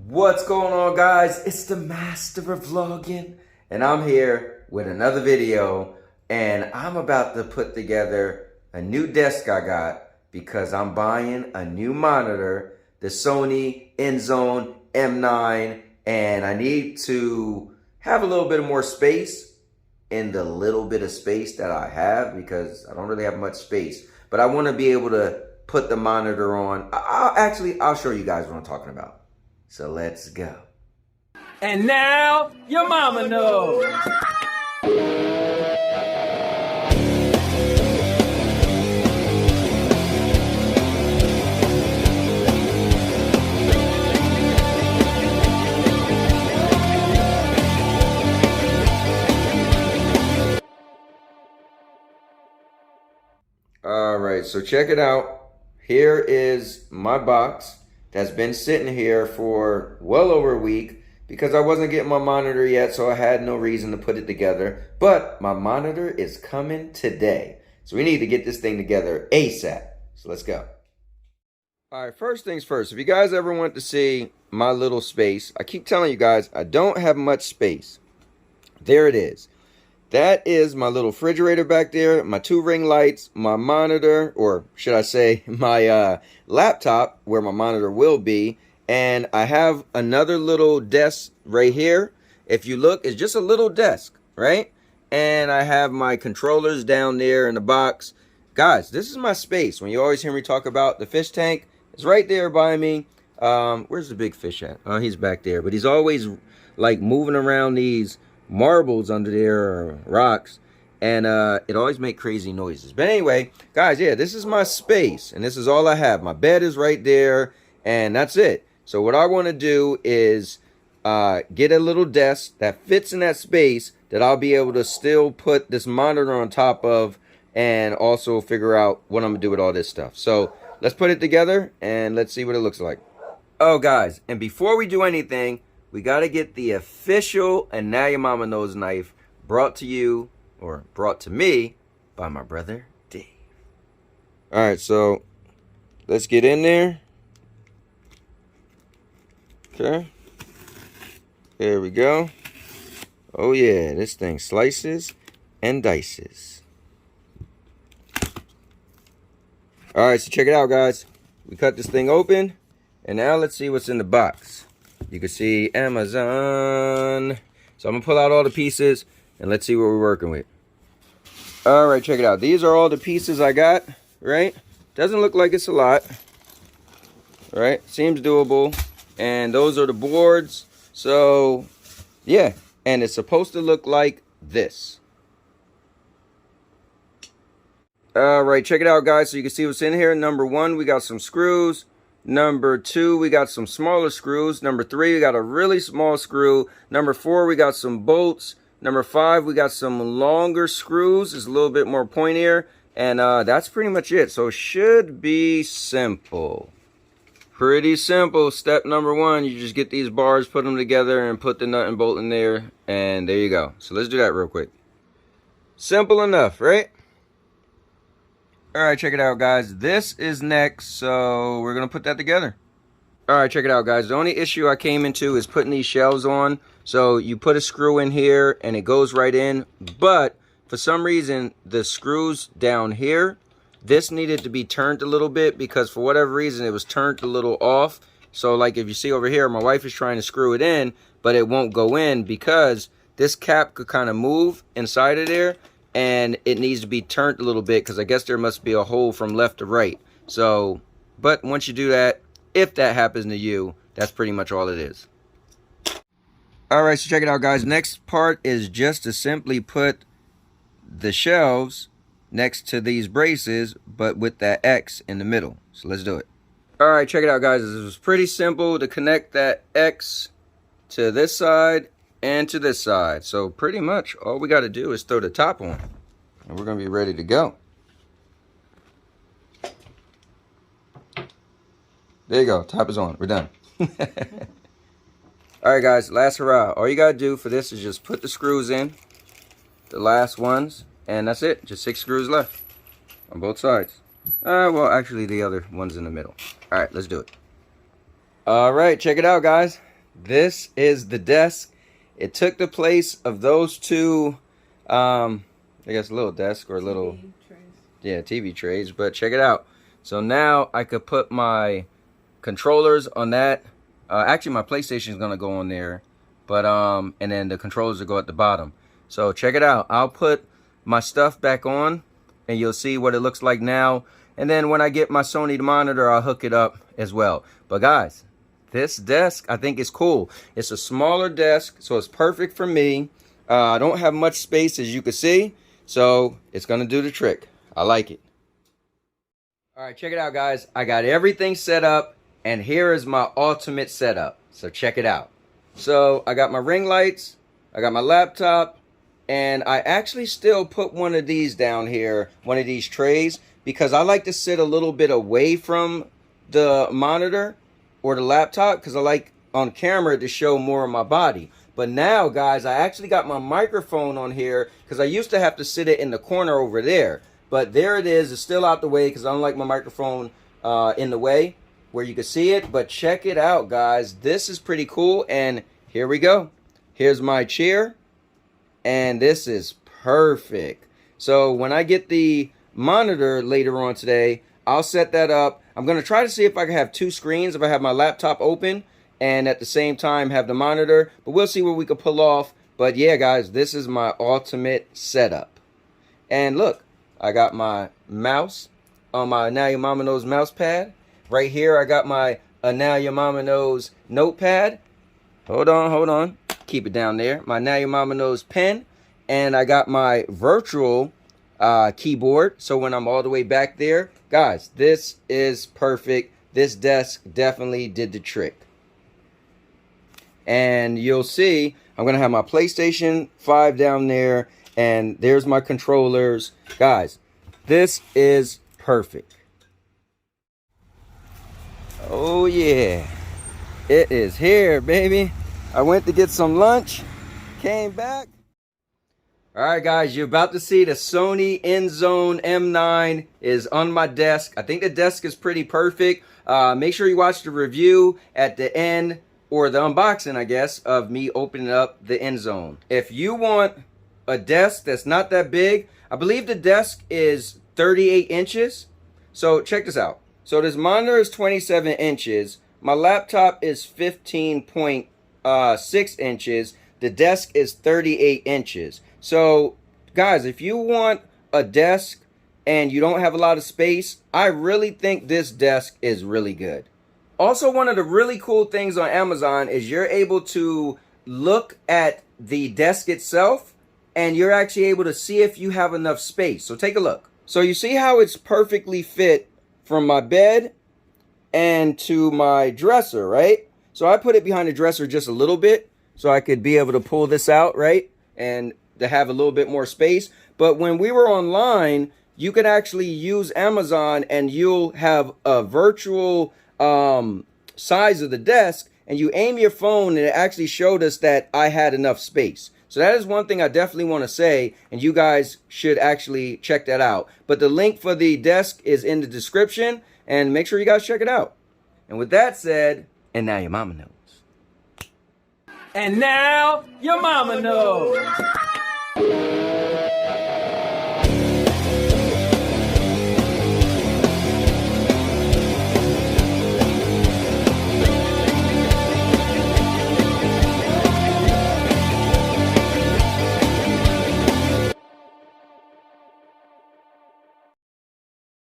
What's going on, guys? It's the master of vlogging, and I'm here with another video, and I'm about to put together a new desk I got because I'm buying a new monitor, the Sony InZone M9, and I need to have a little bit of more space in the little bit of space that I have because I don't really have much space, but I want to be able to put the monitor on. I'll show you guys what I'm talking about. So let's go. And now, your mama knows. All right, so check it out. Here is my box that's been sitting here for well over a week because I wasn't getting my monitor yet, so I had no reason to put it together. But my monitor is coming today. So we need to get this thing together ASAP. So let's go. All right, first things first. If you guys ever want to see my little space, I keep telling you guys, I don't have much space. There it is. That is my little refrigerator back there, my 2 ring lights, my monitor, or should I say my laptop where my monitor will be. And I have another little desk right here. If you look, it's just a little desk, right? And I have my controllers down there in the box. Guys, this is my space. When you always hear me talk about the fish tank, it's right there by me. Where's the big fish at? Oh, he's back there. But he's always like moving around these marbles under there or rocks, and it always make crazy noises. But anyway, guys, yeah, this is my space and this is all I have. My bed is right there and that's it. So what I want to do is get a little desk that fits in that space that I'll be able to still put this monitor on top of, and also figure out what I'm gonna do with all this stuff. So let's put it together and let's see what it looks like. Oh guys, and before we do anything, we got to get the official And Now Your Mama Knows knife brought to you, or brought to me, by my brother, Dave. All right, so let's get in there. Okay. There we go. Oh, yeah, this thing slices and dices. All right, so check it out, guys. We cut this thing open, and now let's see what's in the box. You can see Amazon. So I'm going to pull out all the pieces and let's see what we're working with. All right, check it out. These are all the pieces I got, right? Doesn't look like it's a lot, right? Seems doable. And those are the boards. So, yeah. And it's supposed to look like this. All right, check it out, guys. So you can see what's in here. Number 1, we got some screws. Number 2, we got some smaller screws. Number 3, we got a really small screw. Number 4, we got some bolts. Number 5, we got some longer screws. It's a little bit more pointier. And that's pretty much it. So it should be simple. Pretty simple. Step number 1, you just get these bars, put them together, and put the nut and bolt in there. And there you go. So let's do that real quick. Simple enough, right? All right, check it out, guys. This is next, so we're going to put that together. All right, check it out, guys. The only issue I came into is putting these shelves on. So you put a screw in here, and it goes right in. But for some reason, the screws down here, this needed to be turned a little bit because for whatever reason, it was turned a little off. So like if you see over here, my wife is trying to screw it in, but it won't go in because this cap could kind of move inside of there. And it needs to be turned a little bit because I guess there must be a hole from left to right. So, but once you do that, if that happens to you, that's pretty much all it is. All right, so check it out, guys. Next part is just to simply put the shelves next to these braces, but with that X in the middle. So let's do it. All right, check it out, guys. This was pretty simple to connect that X to this side and to this side. So pretty much all we got to do is throw the top on and we're going to be ready to go. There you go. Top is on. We're done. All right, guys, last hurrah. All you got to do for this is just put the screws in, the last ones, and that's it. Just 6 screws left on both sides. Well, actually, the other one's in the middle. All right, let's do it. All right, check it out, guys. this is the desk. It took the place of those two, I guess little desk or little, yeah, TV trays. But check it out. So now I could put my controllers on that. Actually, my PlayStation is gonna go on there, but and then the controllers will go at the bottom. So check it out. I'll put my stuff back on, and you'll see what it looks like now. And then when I get my Sony monitor, I'll hook it up as well. But guys, this desk I think is cool. It's a smaller desk, so it's perfect for me. I don't have much space, as you can see, so it's gonna do the trick. I like it. All right, check it out, guys. I got everything set up, and here is my ultimate setup. So check it out. So I got my ring lights, I got my laptop, and I actually still put one of these down here, one of these trays, because I like to sit a little bit away from the monitor or the laptop, because I like on camera to show more of my body. But now, guys, I actually got my microphone on here, because I used to have to sit it in the corner over there. But there it is. It's still out the way, because I don't like my microphone in the way where you can see it. But check it out, guys. This is pretty cool. And here we go. Here's my chair. And this is perfect. So when I get the monitor later on today, I'll set that up. I'm going to try to see if I can have two screens, if I have my laptop open and at the same time have the monitor. But we'll see what we can pull off. But yeah, guys, this is my ultimate setup. And look, I got my mouse on my Now Your Mama Knows mouse pad. Right here, I got my Now Your Mama Knows notepad. Hold on. Keep it down there. My Now Your Mama Knows pen. And I got my virtual keyboard. So when I'm all the way back there, guys, this is perfect. This desk definitely did the trick. And you'll see, I'm going to have my PlayStation 5 down there. And there's my controllers. Guys, this is perfect. Oh, yeah. It is here, baby. I went to get some lunch, came back. All right, guys, you're about to see the Sony InZone M9 is on my desk. I think the desk is pretty perfect. Make sure you watch the review at the end, or the unboxing, I guess, of me opening up the InZone. If you want a desk that's not that big, I believe the desk is 38 inches. So check this out. So this monitor is 27 inches. My laptop is 15.6 inches. The desk is 38 inches. So guys, if you want a desk and you don't have a lot of space, I really think this desk is really good. Also, one of the really cool things on Amazon is you're able to look at the desk itself, and you're actually able to see if you have enough space. So take a look. So you see how it's perfectly fit from my bed and to my dresser, right? So I put it behind the dresser just a little bit so I could be able to pull this out, right? And to have a little bit more space. But when we were online, you could actually use Amazon and you'll have a virtual size of the desk, and you aim your phone and it actually showed us that I had enough space. So that is one thing I definitely want to say, and you guys should actually check that out. But the link for the desk is in the description, and make sure you guys check it out. And with that said, and now your mama knows. And now your mama knows.